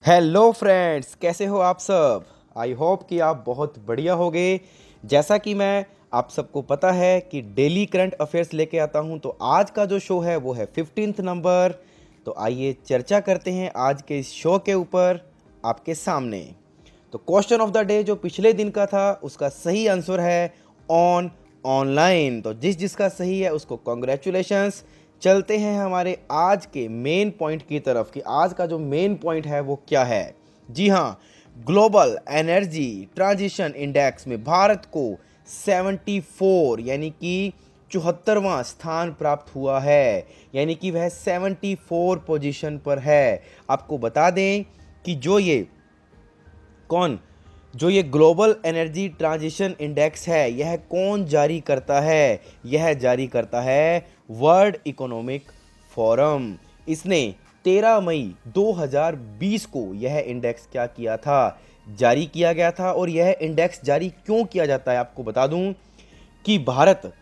Hello friends, कैसे हो आप सब। आई होप कि आप बहुत बढ़िया होगे। जैसा कि मैं आप सबको पता है कि डेली करंट अफेयर्स लेके आता हूं, तो आज का जो शो है वो है 15th नंबर। तो आइए चर्चा करते हैं आज के इस शो के ऊपर आपके सामने। तो क्वेश्चन ऑफ द डे जो पिछले दिन का था उसका सही आंसर है ऑनलाइन। तो जिसका सही है उसको कॉन्ग्रेचुलेशंस। चलते हैं हमारे आज के मेन पॉइंट की तरफ कि आज का जो मेन पॉइंट है वो क्या है। जी हाँ, ग्लोबल एनर्जी ट्रांजिशन इंडेक्स में भारत को 74 यानी कि 74वां स्थान प्राप्त हुआ है, यानी कि वह 74 पोजीशन पर है। आपको बता दें कि कौन जो ये ग्लोबल एनर्जी ट्रांजिशन इंडेक्स है यह कौन जारी करता है। यह जारी करता है वर्ल्ड इकोनॉमिक फोरम। इसने 13 मई 2020 को यह इंडेक्स क्या किया था, जारी किया गया था। और यह इंडेक्स जारी क्यों किया जाता है आपको बता दूं कि भारत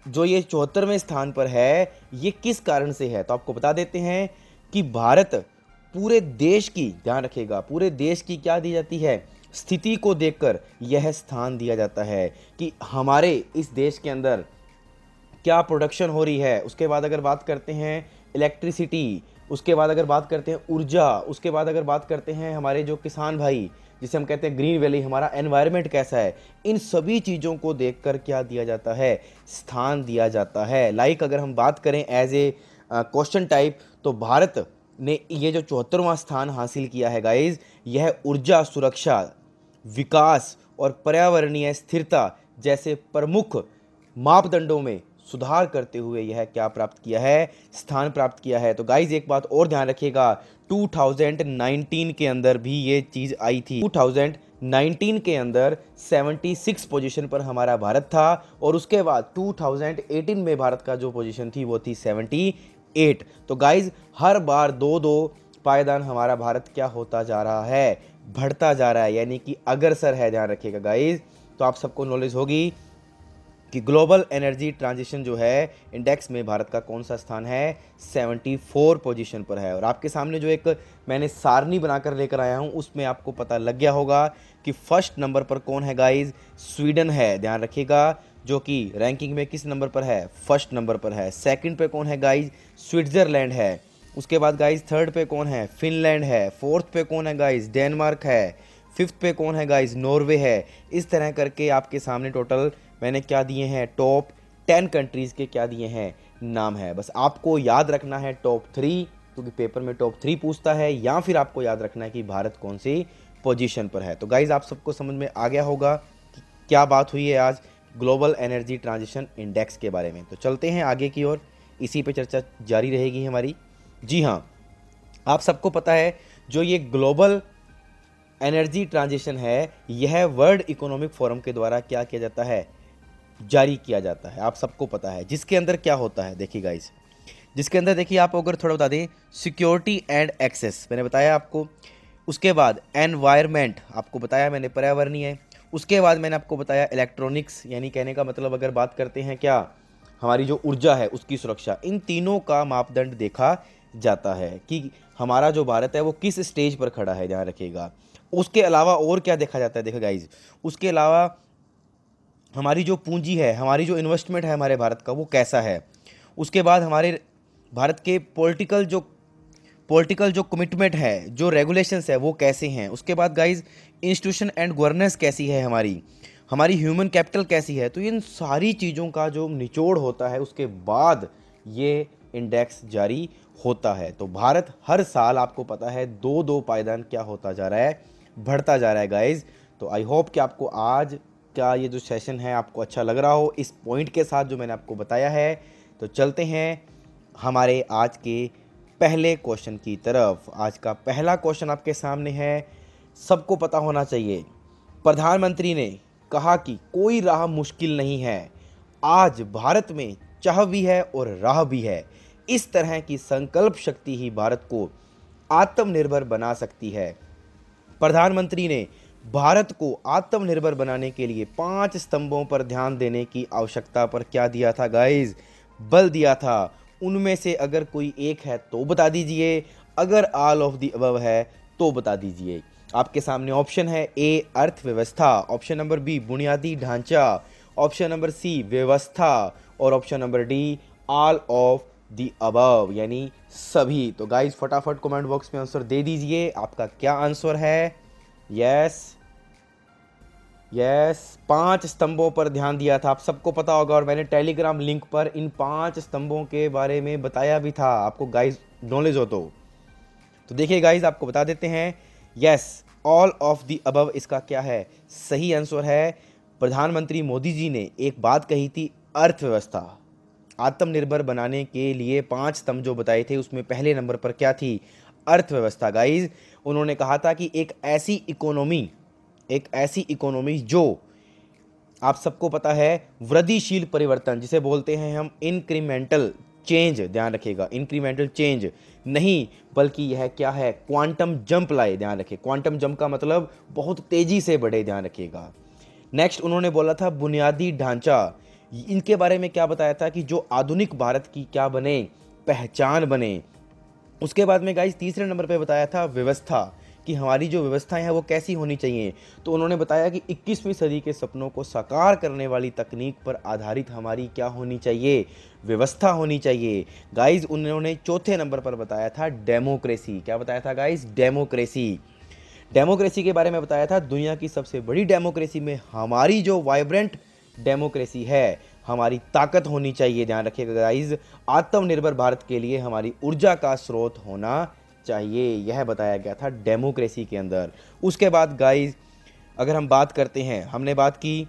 जो ये 74वें स्थान पर है ये किस कारण से है। तो आपको बता देते हैं कि भारत पूरे देश की, ध्यान रखिएगा, पूरे देश की क्या दी जाती है, स्थिति को देखकर यह स्थान दिया जाता है कि हमारे इस देश के अंदर क्या प्रोडक्शन हो रही है। उसके बाद अगर बात करते हैं इलेक्ट्रिसिटी, उसके बाद अगर बात करते हैं ऊर्जा, उसके बाद अगर बात करते हैं हमारे जो किसान भाई जिसे हम कहते हैं ग्रीन वैली, हमारा एनवायरनमेंट कैसा है, इन सभी चीज़ों को देखकर क्या दिया जाता है, स्थान दिया जाता है। लाइक अगर हम बात करें एज ए क्वेश्चन टाइप, तो भारत ने ये जो 74वां स्थान हासिल किया है गाइज, यह ऊर्जा सुरक्षा, विकास और पर्यावरणीय स्थिरता जैसे प्रमुख मापदंडों में सुधार करते हुए यह क्या प्राप्त किया है, स्थान प्राप्त किया है। तो गाइज एक बात और ध्यान रखिएगा, 2019 के अंदर भी ये चीज़ आई थी। 2019 के अंदर 76 पोजीशन पर हमारा भारत था और उसके बाद 2018 में भारत का जो पोजीशन थी वो थी 78। तो गाइज हर बार दो दो पायदान हमारा भारत क्या होता जा रहा है, बढ़ता जा रहा है, यानी कि अग्रसर है। ध्यान रखिएगा गाइज। तो आप सबको नॉलेज होगी कि ग्लोबल एनर्जी ट्रांजिशन जो है इंडेक्स में भारत का कौन सा स्थान है, 74 पोजीशन पर है। और आपके सामने जो एक मैंने सारणी बनाकर लेकर आया हूं उसमें आपको पता लग गया होगा कि फर्स्ट नंबर पर कौन है गाइज, स्वीडन है। ध्यान रखिएगा, जो कि रैंकिंग में किस नंबर पर है, फर्स्ट नंबर पर है। सेकंड पे कौन है गाइज, स्विट्जरलैंड है। उसके बाद गाइज थर्ड पे कौन है, फिनलैंड है। फोर्थ पे कौन है गाइज, डेनमार्क है। फिफ्थ पे कौन है गाइज, नॉर्वे है। इस तरह करके आपके सामने टोटल मैंने क्या दिए हैं, टॉप 10 कंट्रीज़ के क्या दिए हैं, नाम है। बस आपको याद रखना है टॉप 3, क्योंकि पेपर में टॉप 3 पूछता है, या फिर आपको याद रखना है कि भारत कौन सी पोजीशन पर है। तो गाइज आप सबको समझ में आ गया होगा कि क्या बात हुई है आज ग्लोबल एनर्जी ट्रांजिशन इंडेक्स के बारे में। तो चलते हैं आगे की ओर, इसी पे चर्चा जारी रहेगी हमारी। जी हाँ, आप सबको पता है जो ये ग्लोबल एनर्जी ट्रांजिशन है यह वर्ल्ड इकोनॉमिक फोरम के द्वारा क्या किया जाता है, जारी किया जाता है। आप सबको पता है जिसके अंदर क्या होता है। देखिए गाइस, जिसके अंदर देखिए आप अगर थोड़ा बता दें, सिक्योरिटी एंड एक्सेस मैंने बताया आपको। उसके बाद एनवायरनमेंट आपको बताया मैंने, पर्यावरणीय। उसके बाद मैंने आपको बताया इलेक्ट्रॉनिक्स, यानी कहने का मतलब अगर बात करते हैं क्या, हमारी जो ऊर्जा है उसकी सुरक्षा। इन तीनों का मापदंड देखा जाता है कि हमारा जो भारत है वो किस स्टेज पर खड़ा है। ध्यान रखिएगा। उसके अलावा और क्या देखा जाता है, देखो गाइज, उसके अलावा हमारी जो पूंजी है, हमारी जो इन्वेस्टमेंट है हमारे भारत का वो कैसा है। उसके बाद हमारे भारत के पॉलिटिकल जो कमिटमेंट है, जो रेगुलेशंस है वो कैसे हैं। उसके बाद गाइज इंस्टीट्यूशन एंड गवर्नेंस कैसी है, हमारी हमारी ह्यूमन कैपिटल कैसी है। तो इन सारी चीज़ों का जो निचोड़ होता है उसके बाद ये इंडेक्स जारी होता है। तो भारत हर साल आपको पता है दो दो पायदान क्या होता जा रहा है, बढ़ता जा रहा है गाइज। तो आई होप कि आपको आज का ये जो सेशन है आपको अच्छा लग रहा हो इस पॉइंट के साथ जो मैंने आपको बताया है। तो चलते हैं हमारे आज के पहले क्वेश्चन की तरफ। आज का पहला क्वेश्चन आपके सामने है, सबको पता होना चाहिए। प्रधानमंत्री ने कहा कि कोई राह मुश्किल नहीं है, आज भारत में चाह भी है और राह भी है। इस तरह की संकल्प शक्ति ही भारत को आत्मनिर्भर बना सकती है। प्रधानमंत्री ने भारत को आत्मनिर्भर बनाने के लिए 5 स्तंभों पर ध्यान देने की आवश्यकता पर क्या दिया था गाइज, बल दिया था। उनमें से अगर कोई एक है तो बता दीजिए, अगर ऑल ऑफ दी अबव है तो बता दीजिए। आपके सामने ऑप्शन है ए अर्थव्यवस्था, ऑप्शन नंबर बी बुनियादी ढांचा, ऑप्शन नंबर सी व्यवस्था और option number D all of the above यानी सभी। तो गाइज फटाफट कमेंट बॉक्स में आंसर दे दीजिए, आपका क्या आंसर है। यस यस 5 स्तंभों पर ध्यान दिया था, आप सबको पता होगा, और मैंने टेलीग्राम लिंक पर इन 5 स्तंभों के बारे में बताया भी था, आपको गाइज नॉलेज हो तो देखिए गाइज आपको बता देते हैं। Yes all of the above इसका क्या है, सही आंसर है। प्रधानमंत्री मोदी जी ने एक बात कही थी, अर्थव्यवस्था आत्मनिर्भर बनाने के लिए 5 स्तंभ जो बताए थे उसमें पहले नंबर पर क्या थी, अर्थव्यवस्था। गाइज उन्होंने कहा था कि एक ऐसी इकोनॉमी जो आप सबको पता है वृद्धिशील परिवर्तन जिसे बोलते हैं हम इंक्रीमेंटल चेंज, ध्यान रखिएगा इंक्रीमेंटल चेंज नहीं बल्कि यह क्या है, क्वांटम जंप लाए, ध्यान रखिए क्वांटम जंप का मतलब बहुत तेजी से बढ़े, ध्यान रखिएगा। नेक्स्ट उन्होंने बोला था बुनियादी ढांचा, इनके बारे में क्या बताया था कि जो आधुनिक भारत की क्या बने, पहचान बने। उसके बाद में गाइस तीसरे नंबर पे बताया था व्यवस्था, कि हमारी जो व्यवस्थाएं हैं वो कैसी होनी चाहिए। तो उन्होंने बताया कि 21वीं सदी के सपनों को साकार करने वाली तकनीक पर आधारित हमारी क्या होनी चाहिए, व्यवस्था होनी चाहिए। गाइस उन्होंने चौथे नंबर पर बताया था डेमोक्रेसी, क्या बताया था गाइस, डेमोक्रेसी। डेमोक्रेसी के बारे में बताया था दुनिया की सबसे बड़ी डेमोक्रेसी में हमारी जो वाइब्रेंट डेमोक्रेसी है, हमारी ताकत होनी चाहिए, ध्यान रखिएगा गाइस। आत्मनिर्भर भारत के लिए हमारी ऊर्जा का स्रोत होना चाहिए, यह बताया गया था डेमोक्रेसी के अंदर। उसके बाद गाइस अगर हम बात करते हैं, हमने बात की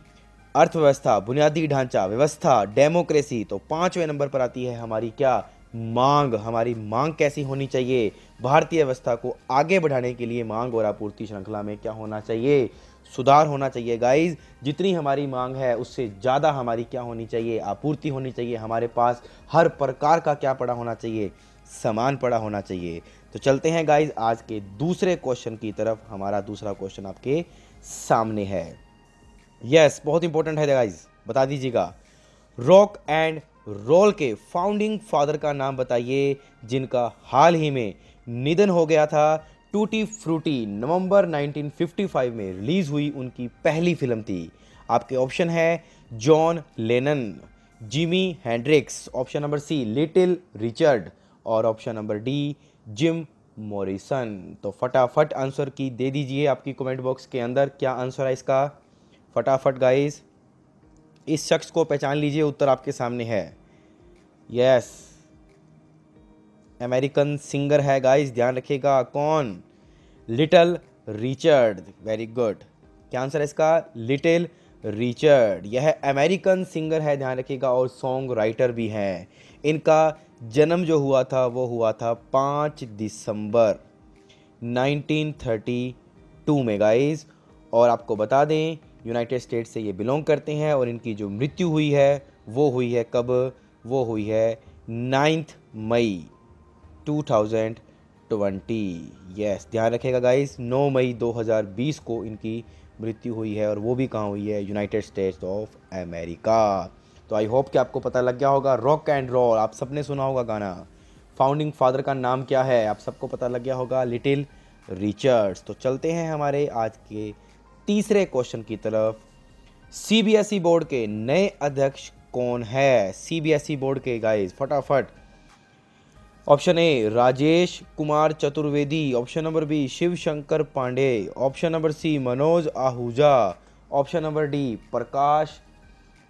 अर्थव्यवस्था, बुनियादी ढांचा, व्यवस्था, डेमोक्रेसी, तो 5वें नंबर पर आती है हमारी क्या, मांग। हमारी मांग कैसी होनी चाहिए, भारतीय व्यवस्था को आगे बढ़ाने के लिए मांग और आपूर्ति श्रृंखला में क्या होना चाहिए, सुधार होना चाहिए। गाइस जितनी हमारी मांग है उससे ज़्यादा हमारी क्या होनी चाहिए, आपूर्ति होनी चाहिए। हमारे पास हर प्रकार का क्या पड़ा होना चाहिए, सामान पड़ा होना चाहिए। तो चलते हैं गाइस आज के दूसरे क्वेश्चन की तरफ। हमारा दूसरा क्वेश्चन आपके सामने है। यस बहुत इंपॉर्टेंट है गाइस, बता दीजिएगा। रॉक एंड रोल के फाउंडिंग फादर का नाम बताइए जिनका हाल ही में निधन हो गया था। टूटी फ्रूटी नवंबर 1955 में रिलीज हुई उनकी पहली फिल्म थी। आपके ऑप्शन है John Lennon, Jimmy Hendrix, option number C Little Richard और option number D Jim Morrison. तो फटाफट आंसर की दे दीजिए आपकी कमेंट बॉक्स के अंदर, क्या आंसर है इसका, फटाफट गाइस इस शख्स को पहचान लीजिए, उत्तर आपके सामने है। यस अमेरिकन सिंगर है गाइस, ध्यान रखिएगा कौन, लिटिल रिचर्ड, वेरी गुड। क्या आंसर है इसका, लिटिल रिचर्ड, यह अमेरिकन सिंगर है, ध्यान रखिएगा, और सॉन्ग राइटर भी हैं। इनका जन्म जो हुआ था वो हुआ था 5 दिसंबर 1932 में गाइस। और आपको बता दें यूनाइटेड स्टेट्स से ये बिलोंग करते हैं और इनकी जो मृत्यु हुई है वो हुई है कब, वो हुई है 9 मई 2020। यस ध्यान रखिएगा गाइस 9 मई 2020 को इनकी मृत्यु हुई है और वो भी कहाँ हुई है, यूनाइटेड स्टेट्स ऑफ अमेरिका। तो आई होप कि आपको पता लग गया होगा। रॉक एंड रोल आप सबने सुना होगा गाना, फाउंडिंग फादर का नाम क्या है आप सबको पता लग गया होगा, लिटिल रिचर्ड्स। तो चलते हैं हमारे आज के तीसरे क्वेश्चन की तरफ। सीबीएसई बोर्ड के नए अध्यक्ष कौन है, सीबीएसई बोर्ड के गाइस फटाफट। Option A Rajesh Kumar Chaturvedi, option number B Shiv Shankar Pandey, option number C Manoj Ahuja, option number D Prakash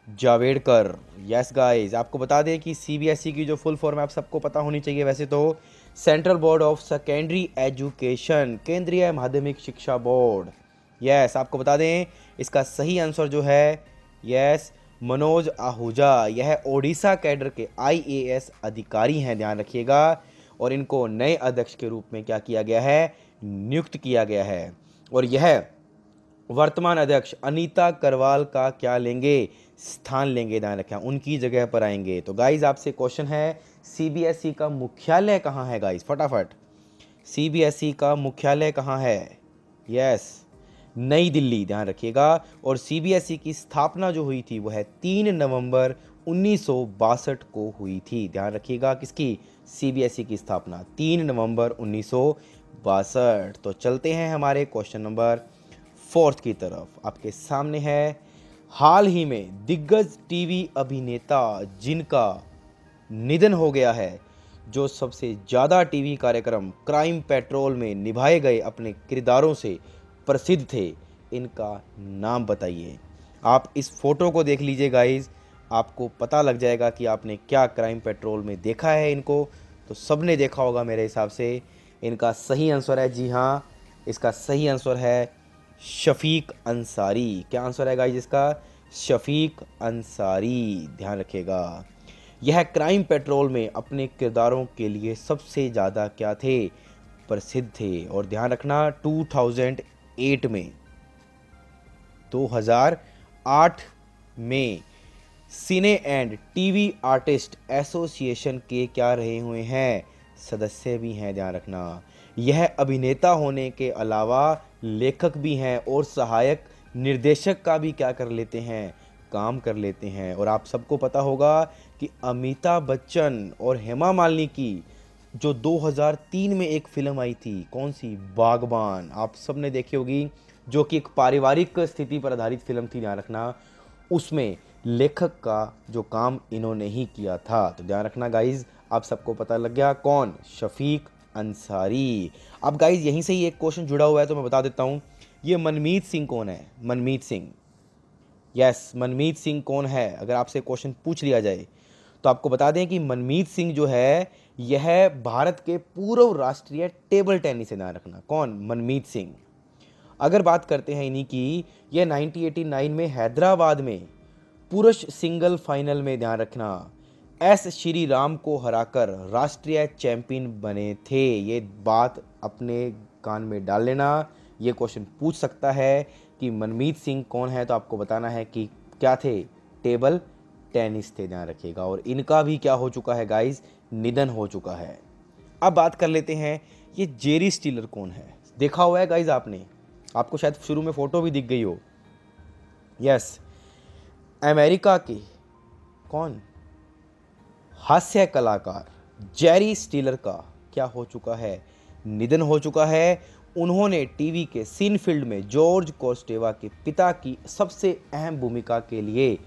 Javadekar. Yes guys आपको बता दें कि सीबीएसई की जो फुल फॉर्म है आप सबको पता होनी चाहिए वैसे तो, central board of secondary education, केंद्रीय माध्यमिक शिक्षा बोर्ड। यस आपको बता दें इसका सही आंसर जो है, यस मनोज आहूजा, यह ओडिशा कैडर के आईएएस अधिकारी हैं, ध्यान रखिएगा। और इनको नए अध्यक्ष के रूप में क्या किया गया है, नियुक्त किया गया है। और यह वर्तमान अध्यक्ष अनीता करवाल का क्या लेंगे, स्थान लेंगे, ध्यान रखें उनकी जगह पर आएंगे। तो गाइज आपसे क्वेश्चन है सीबीएसई का मुख्यालय कहाँ है गाइज, फटाफट सीबीएसई का मुख्यालय कहाँ है। यस नई दिल्ली, ध्यान रखिएगा। और सीबीएसई की स्थापना जो हुई थी वह है 3 नवंबर 1962 को हुई थी, ध्यान रखिएगा किसकी, सीबीएसई की स्थापना 3 नवंबर 62। तो चलते हैं हमारे क्वेश्चन नंबर 4 की तरफ। आपके सामने है, हाल ही में दिग्गज टीवी अभिनेता जिनका निधन हो गया है, जो सबसे ज़्यादा टीवी कार्यक्रम क्राइम पेट्रोल में निभाए गए अपने किरदारों से प्रसिद्ध थे, इनका नाम बताइए। आप इस फोटो को देख लीजिए गाइस, आपको पता लग जाएगा कि आपने क्या क्राइम पेट्रोल में देखा है इनको। तो सबने देखा होगा मेरे हिसाब से। इनका सही आंसर है, जी हाँ, इसका सही आंसर है शफीक अंसारी। क्या आंसर है गाइस इसका? शफीक अंसारी। ध्यान रखिएगा, यह क्राइम पेट्रोल में अपने किरदारों के लिए सबसे ज़्यादा क्या थे? प्रसिद्ध थे। और ध्यान रखना 2008 में 2008 में सिने एंड टीवी आर्टिस्ट एसोसिएशन के क्या रहे हुए हैं? सदस्य भी हैं। ध्यान रखना, यह अभिनेता होने के अलावा लेखक भी हैं और सहायक निर्देशक का भी क्या कर लेते हैं? काम कर लेते हैं। और आप सबको पता होगा कि अमिताभ बच्चन और हेमा मालिनी की जो 2003 में एक फिल्म आई थी, कौन सी? बागबान। आप सब ने देखी होगी, जो कि एक पारिवारिक स्थिति पर आधारित फिल्म थी। ध्यान रखना, उसमें लेखक का जो काम इन्होंने ही किया था। तो ध्यान रखना गाइज, आप सबको पता लग गया कौन? शफीक अंसारी। अब गाइज यहीं से ही एक क्वेश्चन जुड़ा हुआ है, तो मैं बता देता हूँ। ये मनमीत सिंह कौन है? मनमीत सिंह, यस, मनमीत सिंह कौन है? अगर आपसे क्वेश्चन पूछ लिया जाए तो आपको बता दें कि मनमीत सिंह जो है, यह भारत के पूर्व राष्ट्रीय टेबल टेनिस से। ध्यान रखना, कौन? मनमीत सिंह। अगर बात करते हैं इन्हीं की, यह 1989 में हैदराबाद में पुरुष सिंगल फाइनल में, ध्यान रखना, एस श्री राम को हराकर राष्ट्रीय चैंपियन बने थे। ये बात अपने कान में डाल लेना। ये क्वेश्चन पूछ सकता है कि मनमीत सिंह कौन है, तो आपको बताना है कि क्या थे? टेबल टेनिस थे। ध्यान रखिएगा। और इनका भी क्या हो चुका है गाइस? निधन हो चुका है। अब बात कर लेते हैं, ये जेरी स्टीलर कौन है? देखा हुआ है गाइस आपने, आपको शायद शुरू में फोटो भी दिख गई हो। यस, अमेरिका के कौन? हास्य कलाकार जेरी स्टीलर का क्या हो चुका है? निधन हो चुका है। उन्होंने टीवी के सीनफील्ड में जॉर्ज कोस्टेवा के पिता की सबसे अहम भूमिका के लिए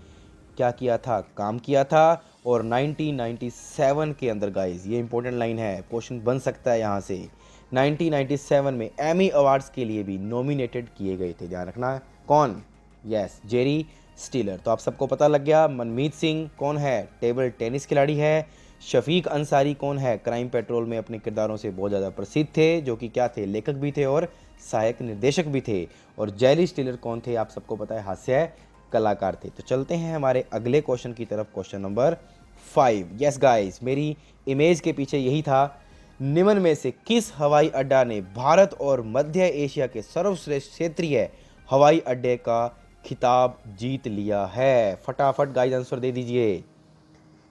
क्या किया था? काम किया था। और 1997 के अंदर गाइस, ये इंपॉर्टेंट लाइन है, क्वेश्चन बन सकता है यहाँ से, 1997 में एमी अवार्ड्स के लिए भी नॉमिनेटेड किए गए थे। ध्यान रखना, कौन? Yes, Jerry stealer. तो आप सबको पता लग गया, मनमीत सिंह कौन है? टेबल टेनिस खिलाड़ी है। शफीक अंसारी कौन है? क्राइम पेट्रोल में अपने किरदारों से बहुत ज़्यादा प्रसिद्ध थे, जो कि क्या थे? लेखक भी थे और सहायक निर्देशक भी थे। और जेरी स्टीलर कौन थे? आप सबको पता है, हास्य कलाकार थे। तो चलते हैं हमारे अगले क्वेश्चन की तरफ, क्वेश्चन नंबर 5। यस गाइस, मेरी इमेज के पीछे यही था। निम्न में से किस हवाई अड्डा ने भारत और मध्य एशिया के सर्वश्रेष्ठ क्षेत्रीय हवाई अड्डे का खिताब जीत लिया है? फटाफट गाइस आंसर दे दीजिए।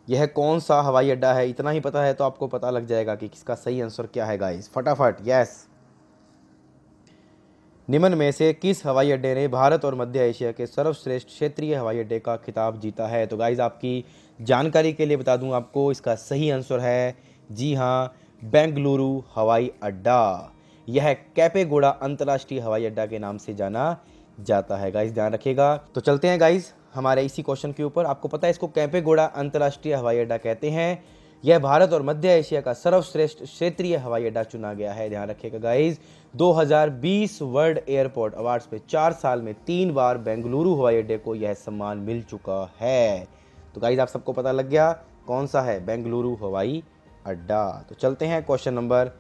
यह कौन सा हवाई अड्डा है? इतना ही पता है तो आपको पता लग जाएगा कि किसका सही आंसर क्या है गाइस। फटाफट, यस, निम्न में से किस हवाई अड्डे ने भारत और मध्य एशिया के सर्वश्रेष्ठ क्षेत्रीय हवाई अड्डे का खिताब जीता है? तो गाइस आपकी जानकारी के लिए बता दूं आपको, इसका सही आंसर है, जी हाँ, बेंगलुरु हवाई अड्डा। यह कैपेगौड़ा अंतर्राष्ट्रीय हवाई अड्डा के नाम से जाना जाता है। गाइस ध्यान रखिएगा। तो चलते हैं गाइस हमारे इसी क्वेश्चन के ऊपर। आपको पता है इसको कैपेगौड़ा अंतर्राष्ट्रीय हवाई अड्डा कहते हैं। यह भारत और मध्य एशिया का सर्वश्रेष्ठ क्षेत्रीय हवाई अड्डा चुना गया है। ध्यान रखिएगा गाइस, 2020 वर्ल्ड एयरपोर्ट अवार्ड्स में 4 साल में 3 बार बेंगलुरु हवाई अड्डे को यह सम्मान मिल चुका है। तो गाइस आप सबको पता लग गया कौन सा है? बेंगलुरु हवाई अड्डा। तो चलते हैं क्वेश्चन नंबर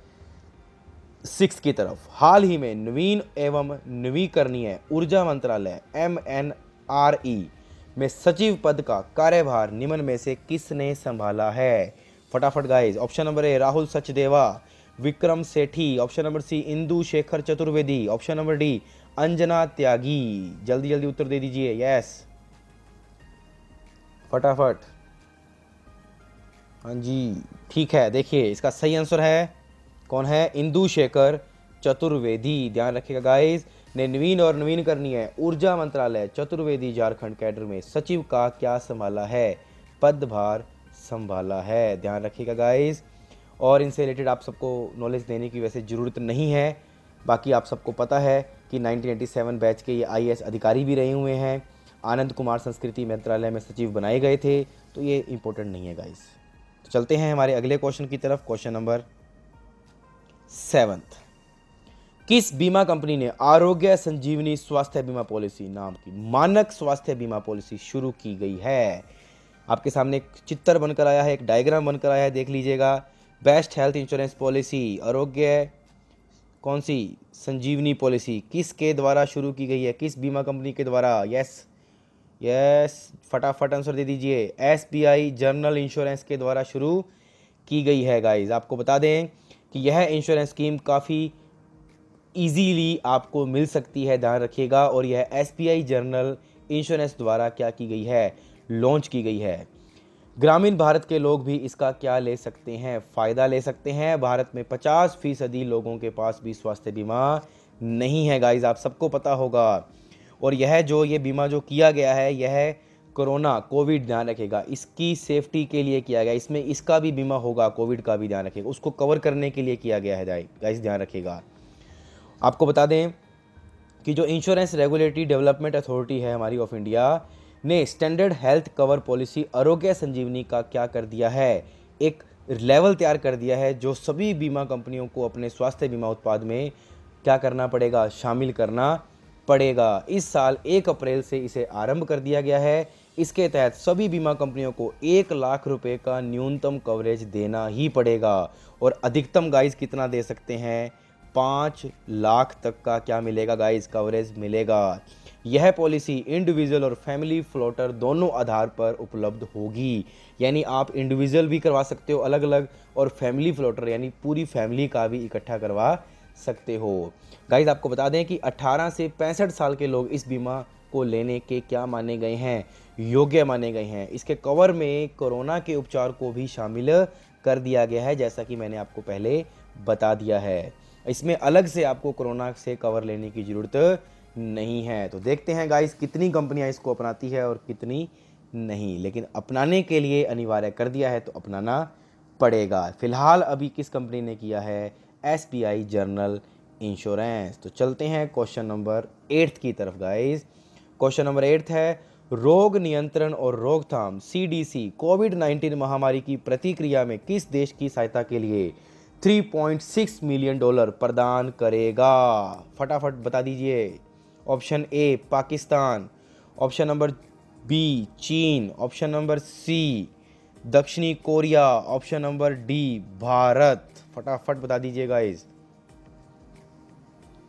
6 की तरफ। हाल ही में नवीन एवं नवीकरणीय ऊर्जा मंत्रालय MNRE में सचिव पद का कार्यभार निम्न में से किसने संभाला है? फटाफट guys, option number A Rahul Sachdeva, Vikram Sethi, option number C Indu Shekhar Chaturvedi, option number D Anjana Tyagi. जल्दी जल्दी उत्तर दे दीजिए। यस, फटाफट। हाँ जी, ठीक है। देखिए इसका सही आंसर है, कौन है? इंदु शेखर चतुर्वेदी। ध्यान रखिएगा गाइस, ने नवीन और नवीनकरणीय ऊर्जा मंत्रालय चतुर्वेदी झारखंड कैडर में सचिव का क्या संभाला है? पदभार संभाला है। ध्यान रखिएगा गाइस। और इनसे रिलेटेड आप सबको नॉलेज देने की वैसे ज़रूरत नहीं है। बाकी आप सबको पता है कि 1987 बैच के ये आईएएस अधिकारी भी रहे हुए हैं। आनंद कुमार संस्कृति मंत्रालय में सचिव बनाए गए थे, तो ये इंपॉर्टेंट नहीं है गाइस। तो चलते हैं हमारे अगले क्वेश्चन की तरफ। क्वेश्चन नंबर 7, किस बीमा कंपनी ने आरोग्य संजीवनी स्वास्थ्य बीमा पॉलिसी नाम की मानक स्वास्थ्य बीमा पॉलिसी शुरू की गई है? आपके सामने एक चित्र बनकर आया है, एक डायग्राम बनकर आया है, देख लीजिएगा। बेस्ट हेल्थ इंश्योरेंस पॉलिसी, आरोग्य कौन सी संजीवनी पॉलिसी किसके द्वारा शुरू की गई है, किस बीमा कंपनी के द्वारा? यस यस, फटाफट आंसर दे दीजिए। एसबीआई जनरल इंश्योरेंस के द्वारा शुरू की गई है गाइज। आपको बता दें कि यह इंश्योरेंस स्कीम काफ़ी इजीली आपको मिल सकती है, ध्यान रखिएगा। और यह एसबीआई जनरल इंश्योरेंस द्वारा क्या की गई है, लॉन्च की गई है। ग्रामीण भारत के लोग भी इसका क्या ले सकते हैं, फ़ायदा ले सकते हैं। भारत में 50% लोगों के पास भी स्वास्थ्य बीमा नहीं है गाइज, आप सबको पता होगा। और यह जो ये बीमा जो किया गया है, यह कोरोना कोविड, ध्यान रखेगा, इसकी सेफ्टी के लिए किया गया। इसमें इसका भी बीमा होगा, कोविड का भी, ध्यान रखेगा, उसको कवर करने के लिए किया गया है गाइज, ध्यान रखिएगा। आपको बता दें कि जो इंश्योरेंस रेगुलेटरी डेवलपमेंट अथॉरिटी है हमारी ऑफ इंडिया ने स्टैंडर्ड हेल्थ कवर पॉलिसी आरोग्य संजीवनी का क्या कर दिया है, एक लेवल तैयार कर दिया है, जो सभी बीमा कंपनियों को अपने स्वास्थ्य बीमा उत्पाद में क्या करना पड़ेगा, शामिल करना पड़ेगा। इस साल 1 अप्रैल से इसे आरंभ कर दिया गया है। इसके तहत सभी बीमा कंपनियों को 1 लाख रुपए का न्यूनतम कवरेज देना ही पड़ेगा। और अधिकतम गाइस कितना दे सकते हैं, 5 लाख तक का क्या मिलेगा गाइस, कवरेज मिलेगा। यह पॉलिसी इंडिविजुअल और फैमिली फ्लोटर दोनों आधार पर उपलब्ध होगी। यानी आप इंडिविजुअल भी करवा सकते हो अलग अलग, और फैमिली फ्लोटर यानी पूरी फैमिली का भी इकट्ठा करवा सकते हो। गाइस आपको बता दें कि 18 से 65 साल के लोग इस बीमा को लेने के क्या माने गए हैं, योग्य माने गए हैं। इसके कवर में कोरोना के उपचार को भी शामिल कर दिया गया है, जैसा कि मैंने आपको पहले बता दिया है। इसमें अलग से आपको कोरोना से कवर लेने की ज़रूरत नहीं है। तो देखते हैं गाइस कितनी कंपनियां इसको अपनाती है और कितनी नहीं, लेकिन अपनाने के लिए अनिवार्य कर दिया है तो अपनाना पड़ेगा। फिलहाल अभी किस कंपनी ने किया है, एसबीआई जनरल इंश्योरेंस। तो चलते हैं क्वेश्चन नंबर 8 की तरफ गाइस। क्वेश्चन नंबर 8 है, रोग नियंत्रण और रोकथाम सीडीसी कोविड-19 महामारी की प्रतिक्रिया में किस देश की सहायता के लिए $3.6 मिलियन प्रदान करेगा? फटाफट बता दीजिए। Option A Pakistan, option number B Cheen, option number C दक्षिणी Korea, option number D Bharat. फटाफट बता दीजिए गाइस।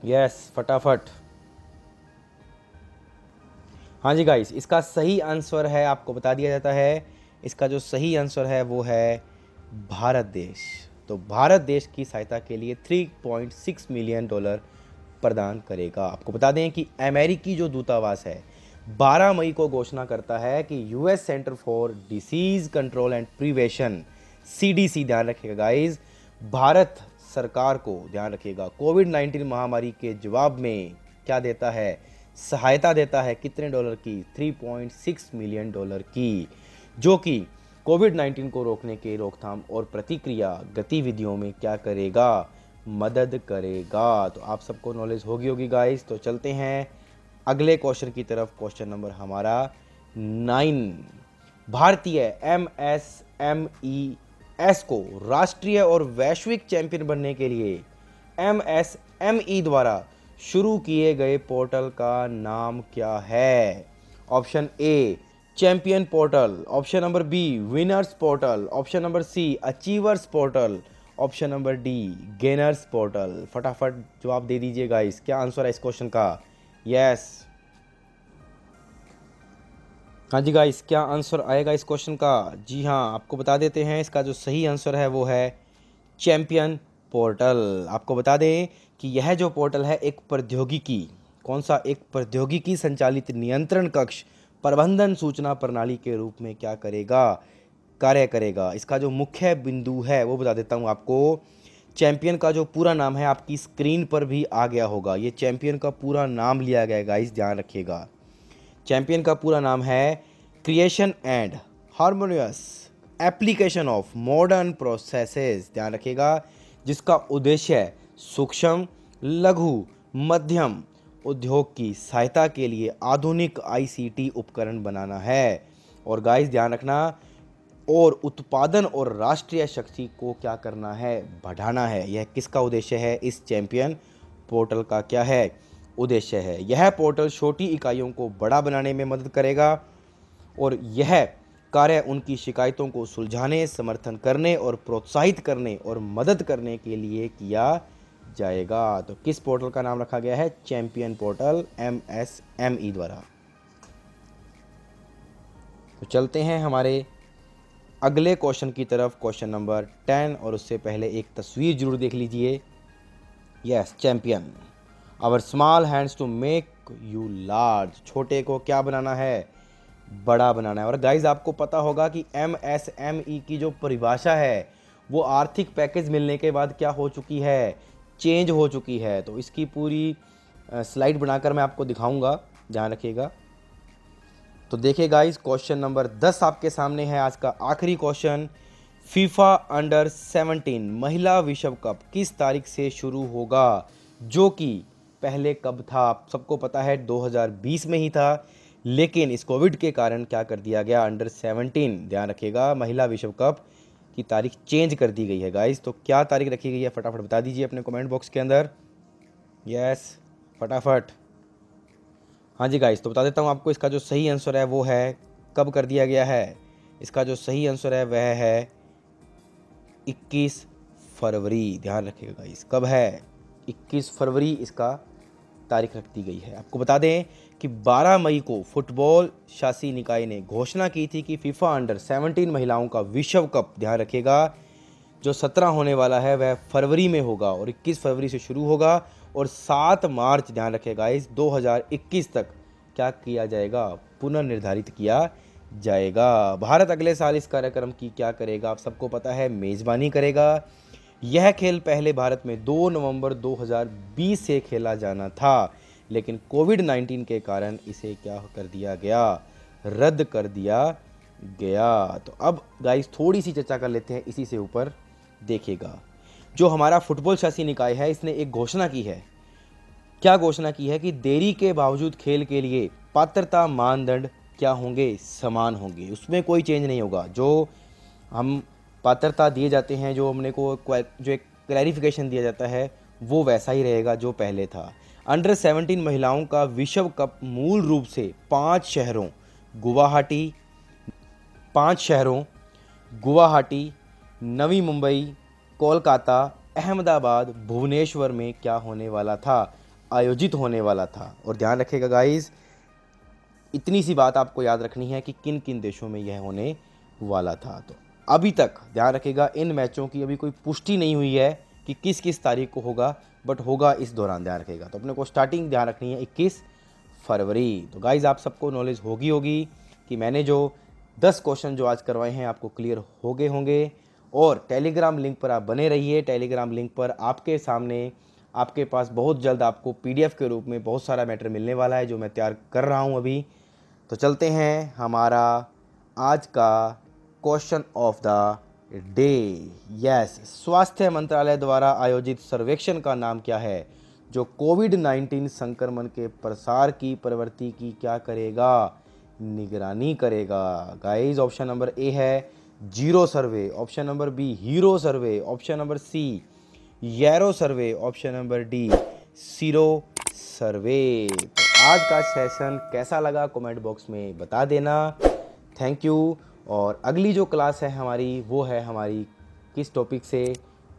यस फटाफट। हाँ जी गाइस, इसका सही आंसर है, आपको बता दिया जाता है, इसका जो सही आंसर है वो है भारत देश। तो भारत देश की सहायता के लिए $3.6 मिलियन प्रदान करेगा। आपको बता दें कि अमेरिकी जो दूतावास है 12 मई को घोषणा करता है कि US centre for disease control and prevention CDC, ध्यान रखिएगा गाइस, भारत सरकार को, ध्यान रखिएगा, कोविड-19 महामारी के जवाब में क्या देता है, सहायता देता है। कितने डॉलर की, $3.6 मिलियन की, जो कि कोविड-19 को रोकने के रोकथाम और प्रतिक्रिया गतिविधियों में क्या करेगा, मदद करेगा। तो आप सबको नॉलेज होगी गाइस। तो चलते हैं अगले क्वेश्चन की तरफ। क्वेश्चन नंबर हमारा 9, भारतीय एमएसएमई को राष्ट्रीय और वैश्विक चैंपियन बनने के लिए एमएसएमई द्वारा शुरू किए गए पोर्टल का नाम क्या है? Option A champion portal, option number B winners portal, option number C achievers portal, option number D gainers portal. फटाफट जवाब दे दीजिए गाइस, क्या आंसर है इस क्वेश्चन का? यस हाँ जी गाइस, क्या आंसर आएगा इस क्वेश्चन का? जी हाँ, आपको बता देते हैं, इसका जो सही आंसर है वो है चैंपियन पोर्टल। आपको बता दें कि यह जो पोर्टल है एक प्रौद्योगिकी, कौन सा, एक प्रौद्योगिकी संचालित नियंत्रण कक्ष प्रबंधन सूचना प्रणाली के रूप में क्या करेगा, कार्य करेगा। इसका जो मुख्य बिंदु है वो बता देता हूँ आपको। चैंपियन का जो पूरा नाम है आपकी स्क्रीन पर भी आ गया होगा, ये चैंपियन का पूरा नाम लिया गया है गाइस, ध्यान रखिएगा। चैंपियन का पूरा नाम है creation and harmonious application of modern processes, ध्यान रखिएगा, जिसका उद्देश्य है सूक्ष्म, लघु, मध्यम उद्योग की सहायता के लिए आधुनिक आईसीटी उपकरण बनाना है। और गाइस ध्यान रखना, और उत्पादन और राष्ट्रीय शक्ति को क्या करना है, बढ़ाना है। यह किसका उद्देश्य है, इस चैंपियन पोर्टल का क्या है, उद्देश्य है। यह पोर्टल छोटी इकाइयों को बड़ा बनाने में मदद करेगा और यह कार्य उनकी शिकायतों को सुलझाने, समर्थन करने और प्रोत्साहित करने और मदद करने के लिए किया जाएगा। तो किस पोर्टल का नाम रखा गया है, चैंपियन पोर्टल, MSME द्वारा। तो चलते हैं हमारे अगले क्वेश्चन की तरफ, क्वेश्चन नंबर 10। और उससे पहले एक तस्वीर जरूर देख लीजिए। Yes, champion, our small hands to make you large, छोटे को क्या बनाना है, बड़ा बनाना है। और गाइज आपको पता होगा कि MSME की जो परिभाषा है वो आर्थिक पैकेज मिलने के बाद क्या हो चुकी है, चेंज हो चुकी है। तो इसकी पूरी स्लाइड बनाकर मैं आपको दिखाऊंगा, ध्यान रखिएगा। तो देखिए गाइस, क्वेश्चन नंबर 10 आपके सामने है, आज का आखिरी क्वेश्चन। फीफा अंडर 17 महिला विश्व कप किस तारीख से शुरू होगा, जो कि पहले कब था, आप सबको पता है 2020 में ही था, लेकिन इस कोविड के कारण क्या कर दिया गया, अंडर 17, ध्यान रखिएगा, महिला विश्व कप की तारीख चेंज कर दी गई है गाइस। तो क्या तारीख रखी गई है, फटाफट बता दीजिए अपने कमेंट बॉक्स के अंदर। यस, फटाफट। हाँ जी गाइस, तो बता देता हूँ आपको, इसका जो सही आंसर है वो है, कब कर दिया गया है, इसका जो सही आंसर है वह है 21 फरवरी। ध्यान रखिएगा गाइस, कब है, 21 फरवरी इसका तारीख रख दी गई है। आपको बता दें कि 12 मई को फुटबॉल शासी निकाय ने घोषणा की थी कि फीफा अंडर 17 महिलाओं का विश्व कप, ध्यान रखिएगा, जो 17 होने वाला है वह फरवरी में होगा और 21 फरवरी से शुरू होगा और 7 मार्च, ध्यान रखिएगा, इस 2021 तक क्या किया जाएगा, पुनर्निर्धारित किया जाएगा। भारत अगले साल इस कार्यक्रम की क्या करेगा, आप सबको पता है, मेज़बानी करेगा। यह खेल पहले भारत में 2 नवंबर 2020 से खेला जाना था, लेकिन कोविड-19 के कारण इसे क्या कर दिया गया, रद्द कर दिया गया। तो अब गाइस थोड़ी सी चर्चा कर लेते हैं इसी से ऊपर। देखिएगा, जो हमारा फुटबॉल शासी निकाय है इसने एक घोषणा की है। क्या घोषणा की है कि देरी के बावजूद खेल के लिए पात्रता मानदंड क्या होंगे, समान होंगे, उसमें कोई चेंज नहीं होगा। जो हम पात्रता दिए जाते हैं, जो हमने को जो एक क्लैरिफिकेशन दिया जाता है वो वैसा ही रहेगा जो पहले था। अंडर 17 महिलाओं का विश्व कप मूल रूप से 5 शहरों गुवाहाटी, नवी मुंबई, कोलकाता, अहमदाबाद, भुवनेश्वर में क्या होने वाला था, आयोजित होने वाला था। और ध्यान रखिएगा गाइस, इतनी सी बात आपको याद रखनी है कि किन किन देशों में यह होने वाला था। तो अभी तक ध्यान रखिएगा, इन मैचों की अभी कोई पुष्टि नहीं हुई है कि किस किस तारीख को होगा, बट होगा इस दौरान, ध्यान रखिएगा। तो अपने को स्टार्टिंग ध्यान रखनी है 21 फरवरी। तो गाइज आप सबको नॉलेज होगी कि मैंने जो 10 क्वेश्चन जो आज करवाए हैं आपको क्लियर हो गए होंगे। और टेलीग्राम लिंक पर आप बने रहिए। टेलीग्राम लिंक पर आपके सामने, आपके पास बहुत जल्द आपको PDF के रूप में बहुत सारा मैटर मिलने वाला है जो मैं तैयार कर रहा हूं अभी। तो चलते हैं हमारा आज का question of the day. Yes, स्वास्थ्य मंत्रालय द्वारा आयोजित सर्वेक्षण का नाम क्या है जो कोविड-19 संक्रमण के प्रसार की प्रवृत्ति की क्या करेगा, निगरानी करेगा। गाइस, ऑप्शन नंबर ए है zero survey, option number B hero survey, option number C येरो सर्वे, ऑप्शन नंबर डी सीरो सर्वे। तो आज का सेशन कैसा लगा कमेंट बॉक्स में बता देना। Thank you. और अगली जो क्लास है हमारी वो है हमारी किस टॉपिक से,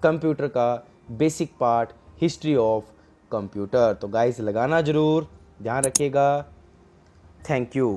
कंप्यूटर का basic part, history of computer. तो गाइस लगाना ज़रूर, ध्यान रखिएगा। Thank you.